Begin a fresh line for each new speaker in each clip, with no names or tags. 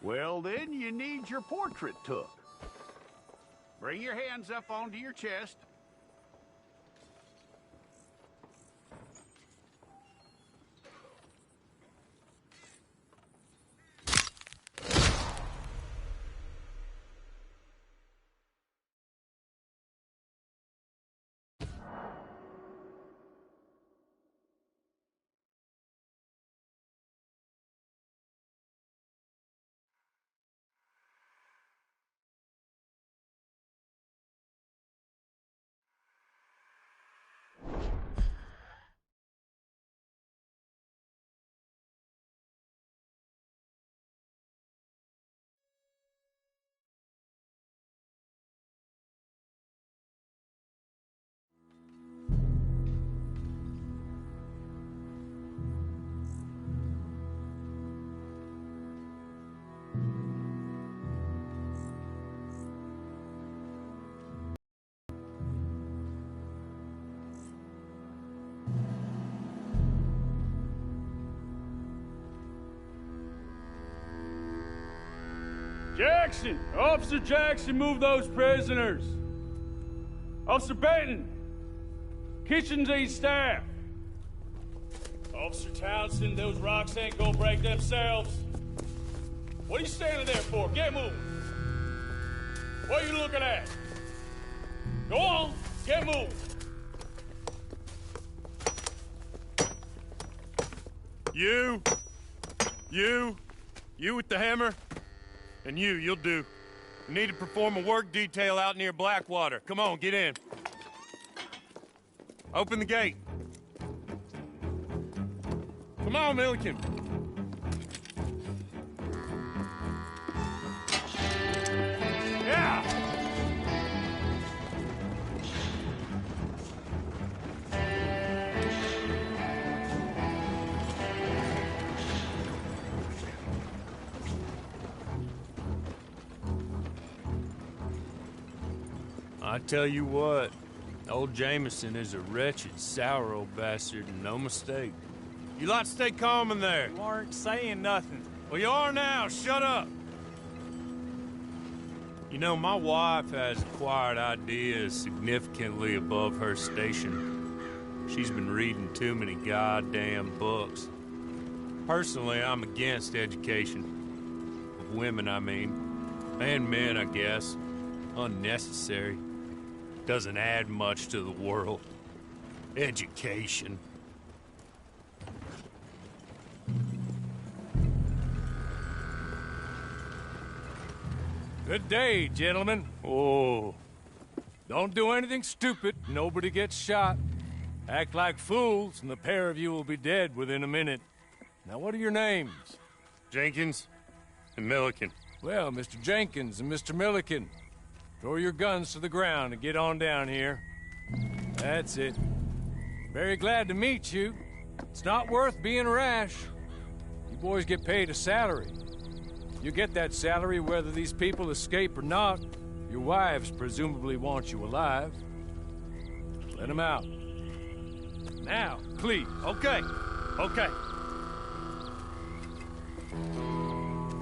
Well, then you need your portrait took. Bring your hands up onto your chest.
Jackson! Officer Jackson, move those prisoners! Officer Benton! Kitchens aid staff! Officer Townsend, those rocks ain't gonna break themselves. What are you standing there for? Get moving! What are you looking at? Go on, get moving!
You with the hammer? And you'll do. You need to perform a work detail out near Blackwater. Come on, get in. Open the gate. Come on, Milliken. Yeah! I tell you what, old Jameson is a wretched, sour old bastard, and no mistake. You lot stay calm in there.
You aren't saying nothing.
Well, you are now. Shut up. You know, my wife has acquired ideas significantly above her station. She's been reading too many goddamn books. Personally, I'm against education. Of women, I mean. And men, I guess. Unnecessary. Doesn't add much to the world. Education.
Good day, gentlemen.
Oh.
Don't do anything stupid. Nobody gets shot. Act like fools, and the pair of you will be dead within a minute. Now, what are your names?
Jenkins and Milliken.
Well, Mr. Jenkins and Mr. Milliken, throw your guns to the ground and get on down here. That's it. Very glad to meet you. It's not worth being rash. You boys get paid a salary. You get that salary whether these people escape or not. Your wives presumably want you alive. Let them out. Now, please.
Okay.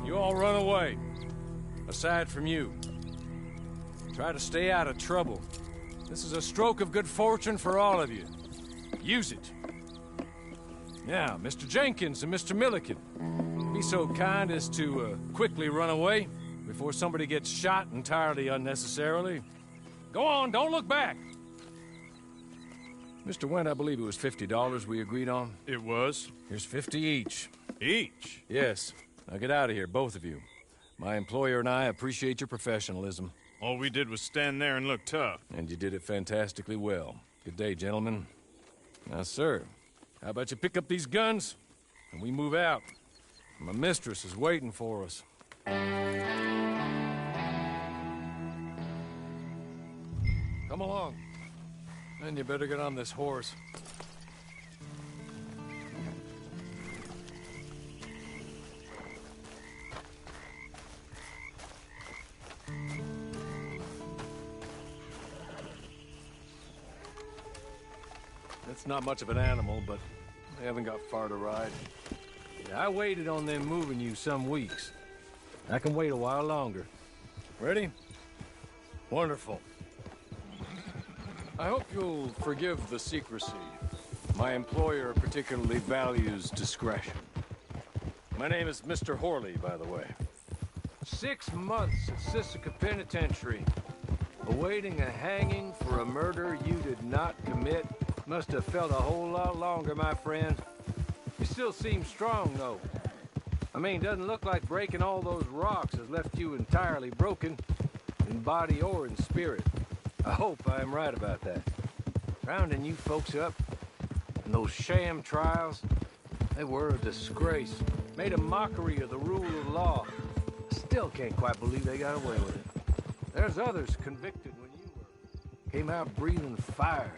You all run away. Aside from you. Try to stay out of trouble. This is a stroke of good fortune for all of you. Use it. Now, Mr. Jenkins and Mr. Milliken, be so kind as to quickly run away before somebody gets shot entirely unnecessarily. Go on, don't look back. Mr. Wendt, I believe it was $50 we agreed on.
It was.
Here's 50 each.
Each?
Yes. Now get out of here, both of you. My employer and I appreciate your professionalism.
All we did was stand there and look tough.
And you did it fantastically well. Good day, gentlemen. Now, sir, how about you pick up these guns and we move out? My mistress is waiting for us. Come along. And you better get on this horse. It's not much of an animal, but they haven't got far to ride. Yeah, I waited on them moving you some weeks. I can wait a while longer. Ready? Wonderful. I hope you'll forgive the secrecy. My employer particularly values discretion. My name is Mr. Horley, by the way. 6 months at Sisika Penitentiary, awaiting a hanging for a murder you did not commit. Must have felt a whole lot longer, my friend. You still seem strong, though. I mean, doesn't look like breaking all those rocks has left you entirely broken, in body or in spirit. I hope I am right about that. Rounding you folks up, and those sham trials, they were a disgrace. Made a mockery of the rule of law. Still can't quite believe they got away with it. There's others convicted when you were. Came out breathing fire.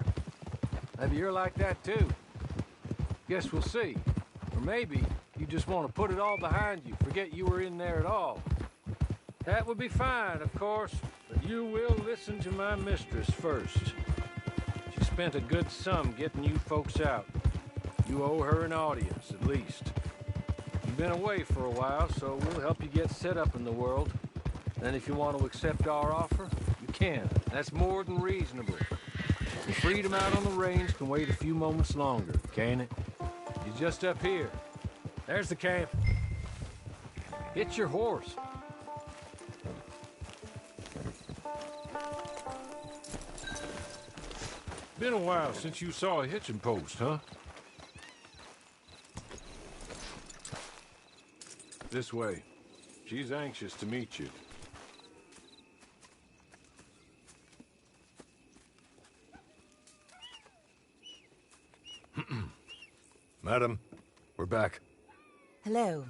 Maybe you're like that too. Guess we'll see. Or maybe you just want to put it all behind you, forget you were in there at all. That would be fine, of course, but you will listen to my mistress first. She spent a good sum getting you folks out. You owe her an audience, at least. You've been away for a while, so we'll help you get set up in the world. Then if you want to accept our offer, you can. That's more than reasonable. The freedom out on the range can wait a few moments longer, can't it? You're just up here. There's the camp. Hit your horse. Been a while since you saw a hitching post, huh? This way. She's anxious to meet you. Madam, we're back.
Hello.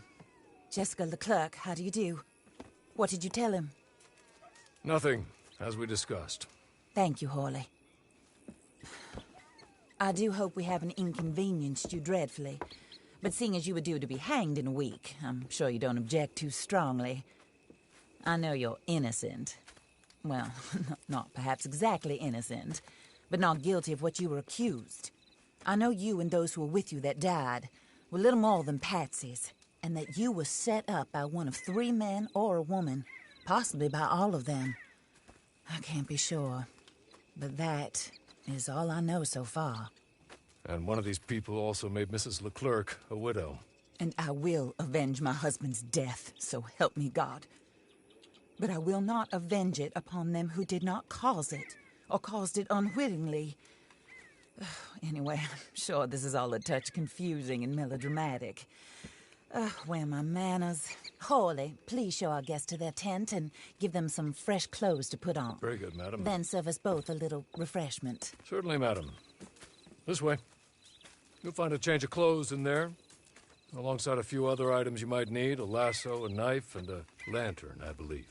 Jessica Leclerc, how do you do? What did you tell him?
Nothing, as we discussed.
Thank you, Horley. I do hope we haven't inconvenienced you dreadfully. But seeing as you were due to be hanged in a week, I'm sure you don't object too strongly. I know you're innocent. Well, not perhaps exactly innocent, but not guilty of what you were accused. I know you and those who were with you that died were little more than patsies, and that you were set up by one of 3 men or a woman, possibly by all of them. I can't be sure, but that is all I know so far.
And one of these people also made Mrs. Leclerc a widow.
And I will avenge my husband's death, so help me God. But I will not avenge it upon them who did not cause it, or caused it unwittingly. Anyway, I'm sure this is all a touch confusing and melodramatic. Where are my manners? Horley, please show our guests to their tent and give them some fresh clothes to put on.
Very good, madam.
Then serve us both a little refreshment.
Certainly, madam. This way. You'll find a change of clothes in there, alongside a few other items you might need, a lasso, a knife, and a lantern, I believe.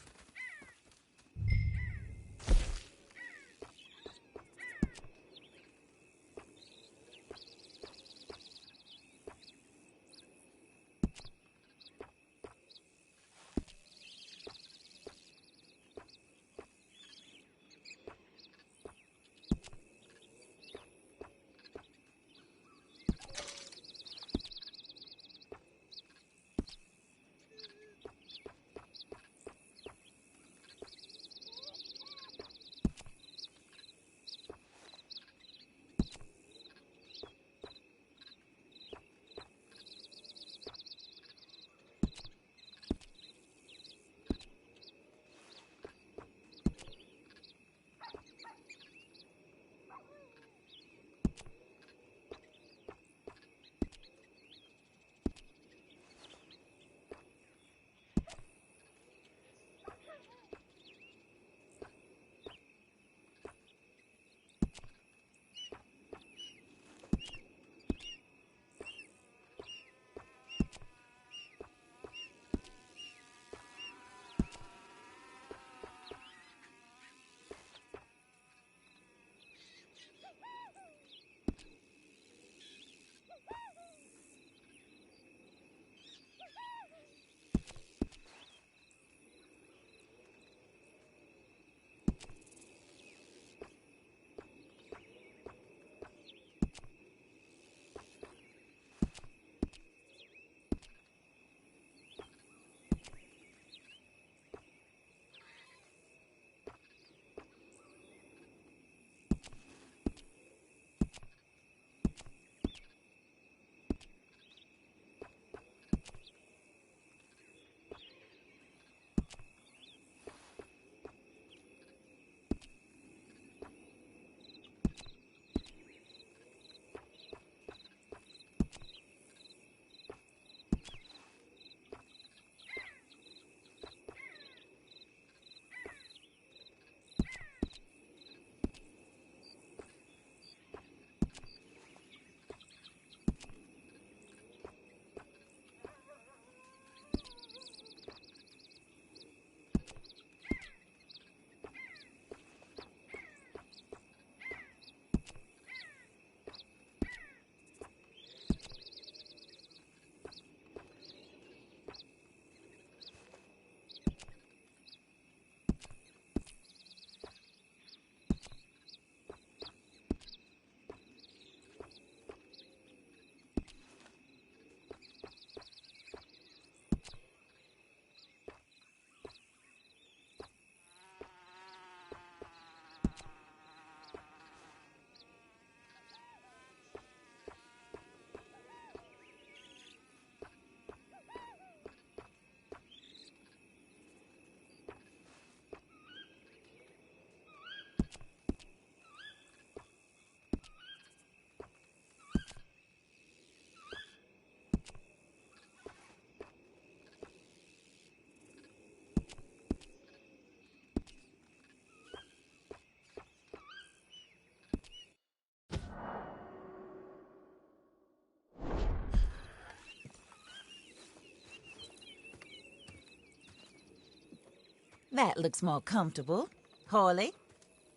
That looks more comfortable. Hawley,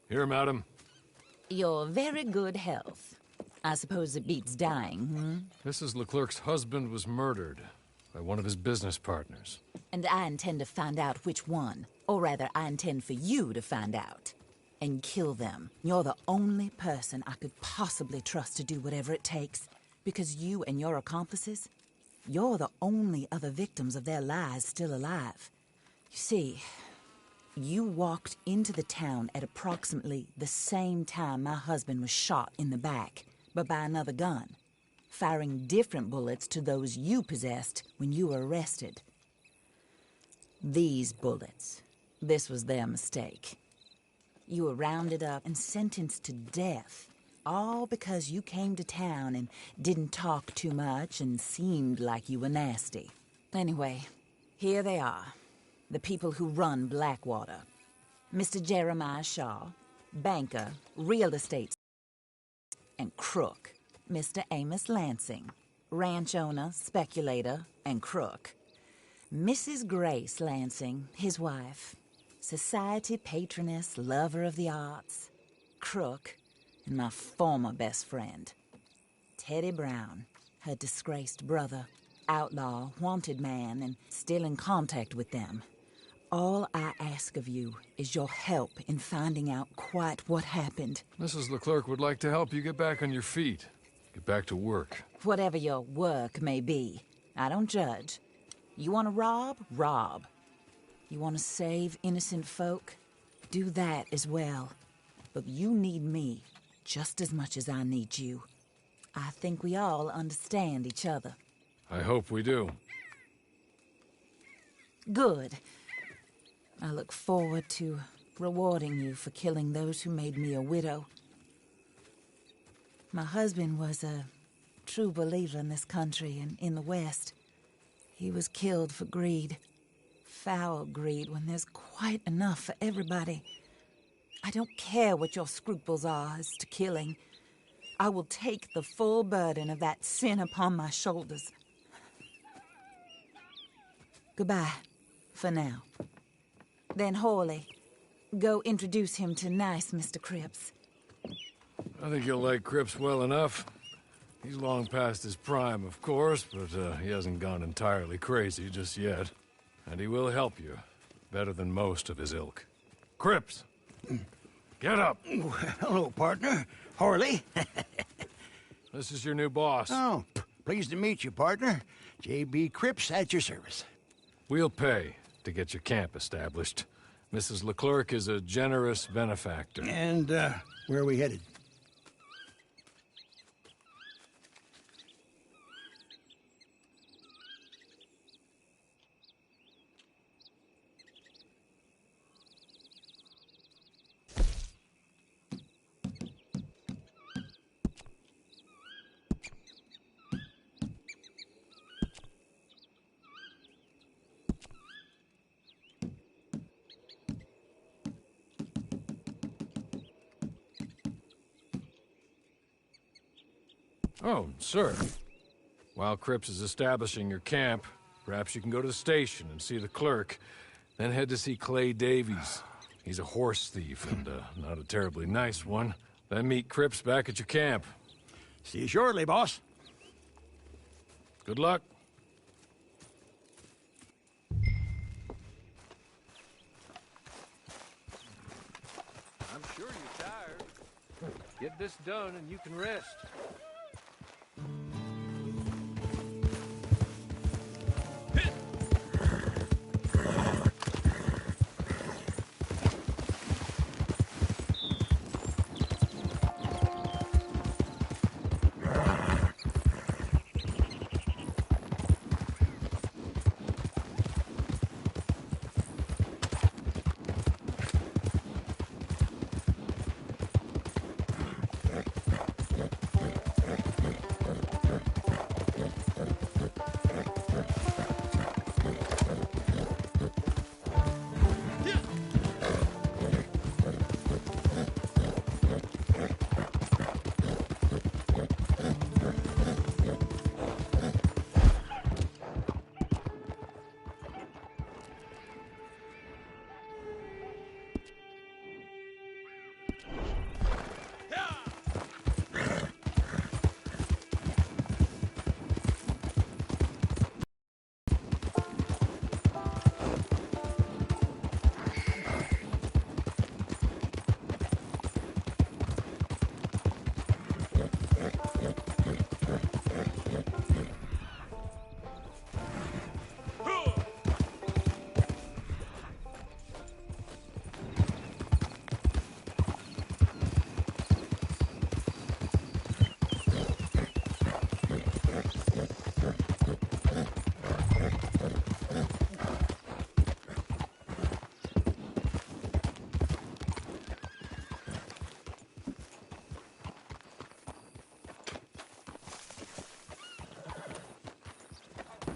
Here, madam.
your very good health. I suppose it beats dying,
Mrs. Leclerc's husband was murdered by one of his business partners.
And I intend to find out which one. Or rather, I intend for you to find out. And kill them. You're the only person I could possibly trust to do whatever it takes. Because you and your accomplices, you're the only other victims of their lies still alive. You see, you walked into the town at approximately the same time my husband was shot in the back, but by another gun, firing different bullets to those you possessed when you were arrested. These bullets, this was their mistake. You were rounded up and sentenced to death, all because you came to town and didn't talk too much and seemed like you were nasty. Anyway, here they are, the people who run Blackwater. Mr. Jeremiah Shaw, banker, real estate, and crook. Mr. Amos Lansing, ranch owner, speculator, and crook. Mrs. Grace Lansing, his wife, society patroness, lover of the arts, crook, and my former best friend. Teddy Brown, her disgraced brother, outlaw, wanted man, and still in contact with them. All I ask of you is your help in finding out quite what happened.
Mrs. Leclerc would like to help you get back on your feet. Get back to work.
Whatever your work may be, I don't judge. You want to rob? Rob. You want to save innocent folk? Do that as well. But you need me just as much as I need you. I think we all understand each other.
I hope we do.
Good. I look forward to rewarding you for killing those who made me a widow. My husband was a true believer in this country and in the West. He was killed for greed. Foul greed when there's quite enough for everybody. I don't care what your scruples are as to killing. I will take the full burden of that sin upon my shoulders. Goodbye, for now. Then Hawley, go introduce him to nice Mr. Cripps.
I think you'll like Cripps well enough. He's long past his prime, of course, but he hasn't gone entirely crazy just yet. And he will help you, better than most of his ilk. Cripps! Get up!
Hello, partner. Hawley.
This is your new boss.
Oh, pleased to meet you, partner. J.B. Cripps at your service.
We'll pay to get your camp established. Mrs. Leclerc is a generous benefactor.
And, where are we headed?
Oh, sir. While Cripps is establishing your camp, perhaps you can go to the station and see the clerk, then head to see Clay Davies. He's a horse thief, and not a terribly nice one. Then meet Cripps back at your camp.
See you shortly, boss.
Good luck.
I'm sure you're tired. Get this done and you can rest.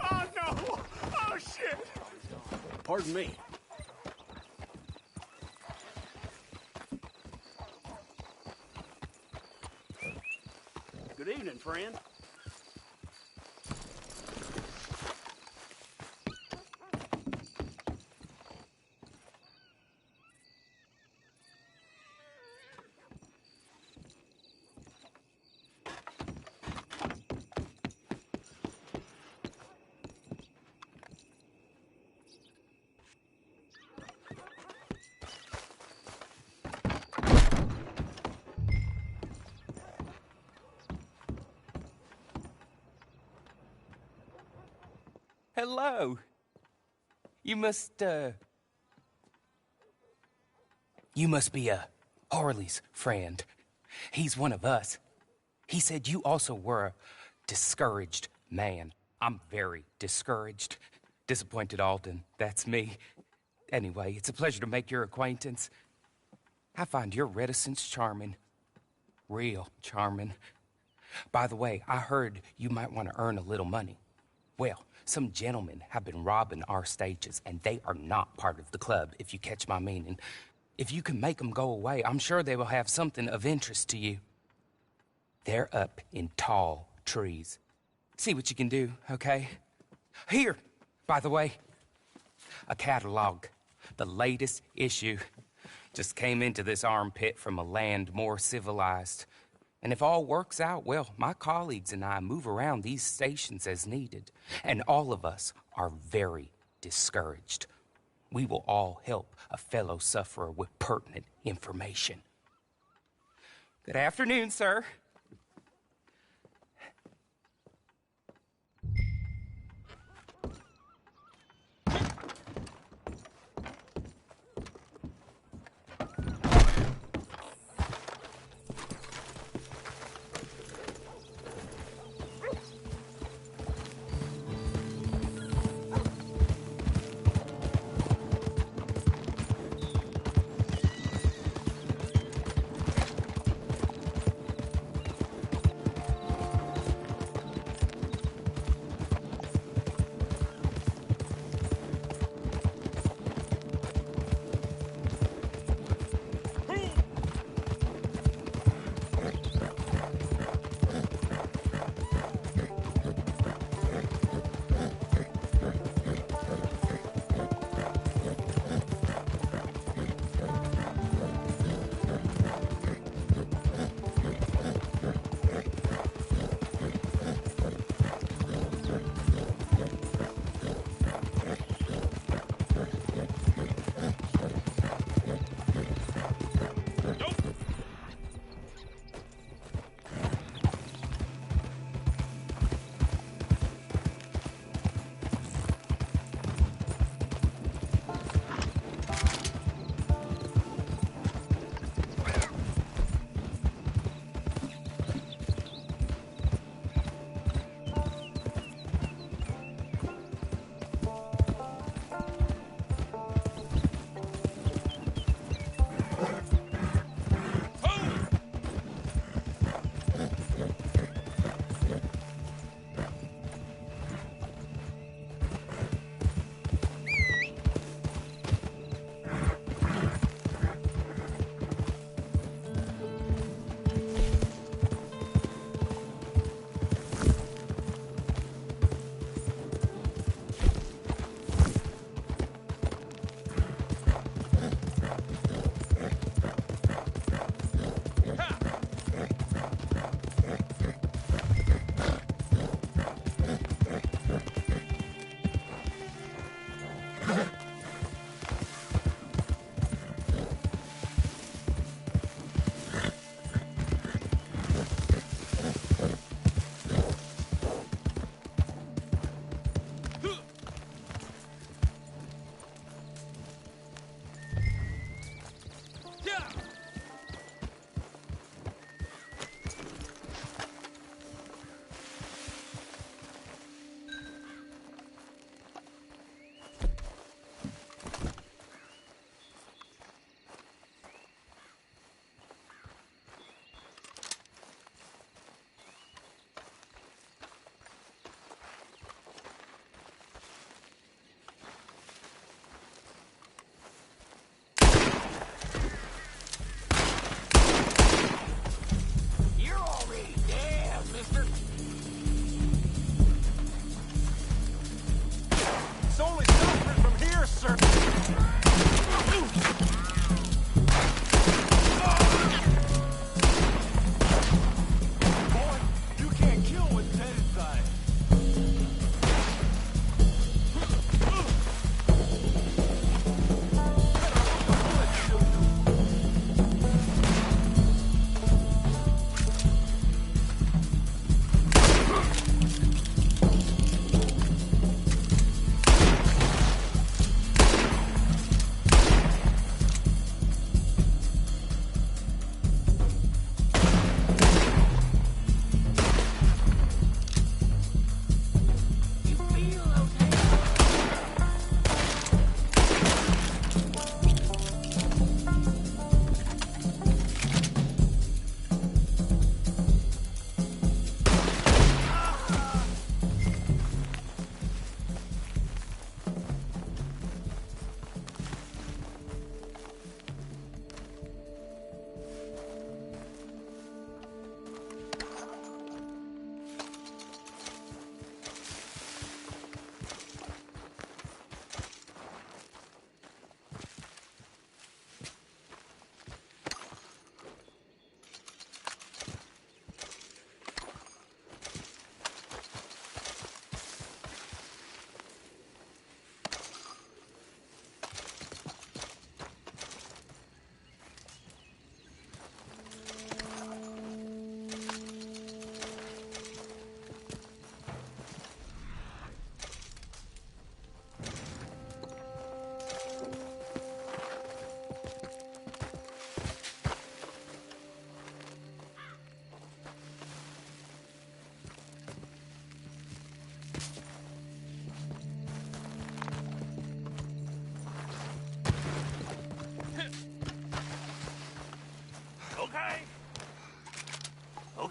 Oh, no! Oh, shit!
Pardon me.
Good evening, friend.
Hello. You must be Harley's friend. He's one of us. He said you also were a discouraged man. I'm very discouraged. Disappointed Alden, that's me. Anyway, it's a pleasure to make your acquaintance. I find your reticence charming. Real charming. By the way, I heard you might want to earn a little money. Well, some gentlemen have been robbing our stages, and they are not part of the club, if you catch my meaning. If you can make them go away, I'm sure they will have something of interest to you. They're up in tall trees. See what you can do, okay? Here, by the way, a catalog. The latest issue. Just came into this armpit from a land more civilized. And if all works out, well, my colleagues and I move around these stations as needed. And all of us are very discouraged. We will all help a fellow sufferer with pertinent information. Good afternoon, sir.
closer! Boy, you can't kill with dead inside.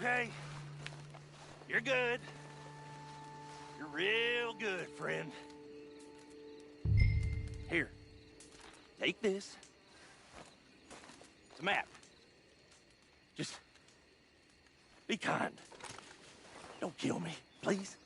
Okay. You're good. You're real good, friend. Here. Take this. It's a map. Just be kind. Don't kill me, please.